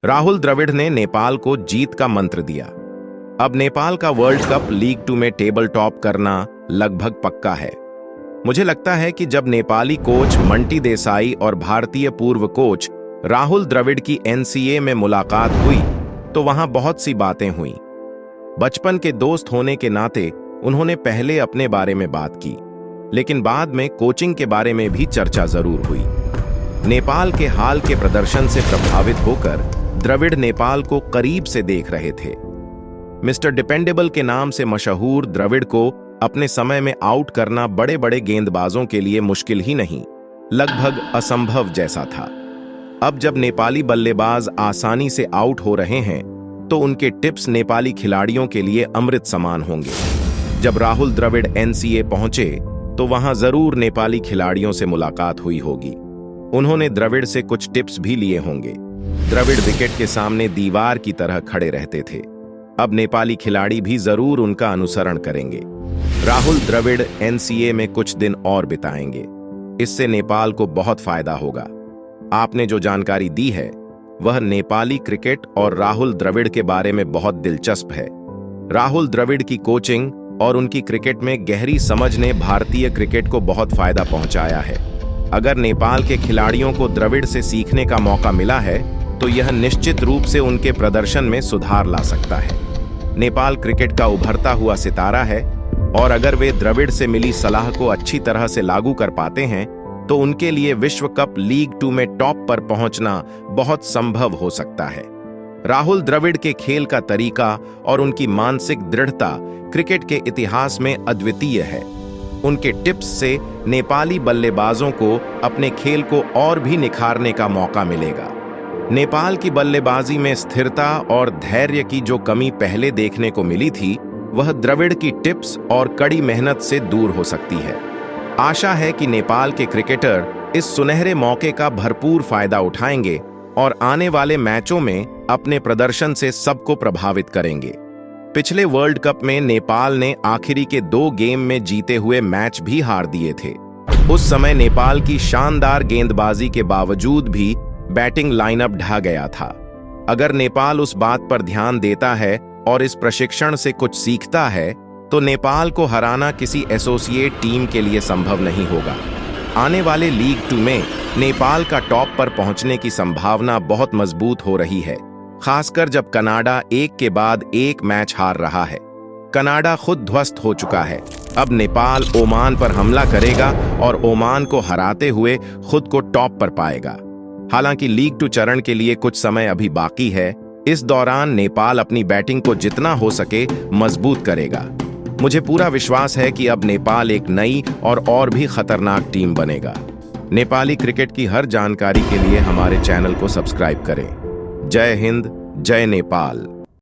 राहुल द्रविड़ ने नेपाल को जीत का मंत्र दिया। अब नेपाल का वर्ल्ड कप लीग 2 में टेबल टॉप करना लगभग पक्का है। मुझे लगता है कि जब नेपाली कोच मंटी देसाई और भारतीय पूर्व कोच राहुल द्रविड़ की एनसीए में मुलाकात हुई तो वहां बहुत सी बातें हुई। बचपन के दोस्त होने के नाते उन्होंने पहले अपने बारे में बात की, लेकिन बाद में कोचिंग के बारे में भी चर्चा जरूर हुई। नेपाल के हाल के प्रदर्शन से प्रभावित होकर द्रविड़ नेपाल को करीब से देख रहे थे। मिस्टर डिपेंडेबल के नाम से मशहूर द्रविड़ को अपने समय में आउट करना बड़े बड़े गेंदबाजों के लिए मुश्किल ही नहीं, लगभग असंभव जैसा था। अब जब नेपाली बल्लेबाज आसानी से आउट हो रहे हैं तो उनके टिप्स नेपाली खिलाड़ियों के लिए अमृत समान होंगे। जब राहुल द्रविड़ एनसीए पहुंचे तो वहां जरूर नेपाली खिलाड़ियों से मुलाकात हुई होगी। उन्होंने द्रविड़ से कुछ टिप्स भी लिए होंगे। द्रविड़ विकेट के सामने दीवार की तरह खड़े रहते थे। अब नेपाली खिलाड़ी भी जरूर उनका अनुसरण करेंगे। राहुल द्रविड़ एनसीए में कुछ दिन और बिताएंगे। इससे नेपाल को बहुत फायदा होगा। आपने जो जानकारी दी है वह नेपाली क्रिकेट और राहुल द्रविड़ के बारे में बहुत दिलचस्प है। राहुल द्रविड़ की कोचिंग और उनकी क्रिकेट में गहरी समझ ने भारतीय क्रिकेट को बहुत फायदा पहुंचाया है। अगर नेपाल के खिलाड़ियों को द्रविड़ से सीखने का मौका मिला है तो यह निश्चित रूप से उनके प्रदर्शन में सुधार ला सकता है। नेपाल क्रिकेट का उभरता हुआ सितारा है और अगर वे द्रविड़ से मिली सलाह को अच्छी तरह से लागू कर पाते हैं तो उनके लिए विश्व कप लीग 2 में टॉप पर पहुंचना बहुत संभव हो सकता है। राहुल द्रविड़ के खेल का तरीका और उनकी मानसिक दृढ़ता क्रिकेट के इतिहास में अद्वितीय है। उनके टिप्स से नेपाली बल्लेबाजों को अपने खेल को और भी निखारने का मौका मिलेगा। नेपाल की बल्लेबाजी में स्थिरता और धैर्य की जो कमी पहले देखने को मिली थी वह द्रविड़ की टिप्स और कड़ी मेहनत से दूर हो सकती है। आशा है कि नेपाल के क्रिकेटर इस सुनहरे मौके का भरपूर फायदा उठाएंगे और आने वाले मैचों में अपने प्रदर्शन से सबको प्रभावित करेंगे। पिछले वर्ल्ड कप में नेपाल ने आखिरी के 2 गेम में जीते हुए मैच भी हार दिए थे। उस समय नेपाल की शानदार गेंदबाजी के बावजूद भी बैटिंग लाइनअप ढह गया था। अगर नेपाल उस बात पर ध्यान देता है और इस प्रशिक्षण से कुछ सीखता है तो नेपाल को हराना किसी एसोसिएट टीम के लिए संभव नहीं होगा। आने वाले लीग 2 में नेपाल का टॉप पर पहुंचने की संभावना बहुत मजबूत हो रही है, खासकर जब कनाडा एक के बाद एक मैच हार रहा है। कनाडा खुद ध्वस्त हो चुका है। अब नेपाल ओमान पर हमला करेगा और ओमान को हराते हुए खुद को टॉप पर पाएगा। हालांकि लीग 2 चरण के लिए कुछ समय अभी बाकी है। इस दौरान नेपाल अपनी बैटिंग को जितना हो सके मजबूत करेगा। मुझे पूरा विश्वास है कि अब नेपाल एक नई और भी खतरनाक टीम बनेगा। नेपाली क्रिकेट की हर जानकारी के लिए हमारे चैनल को सब्सक्राइब करें। जय हिंद, जय नेपाल।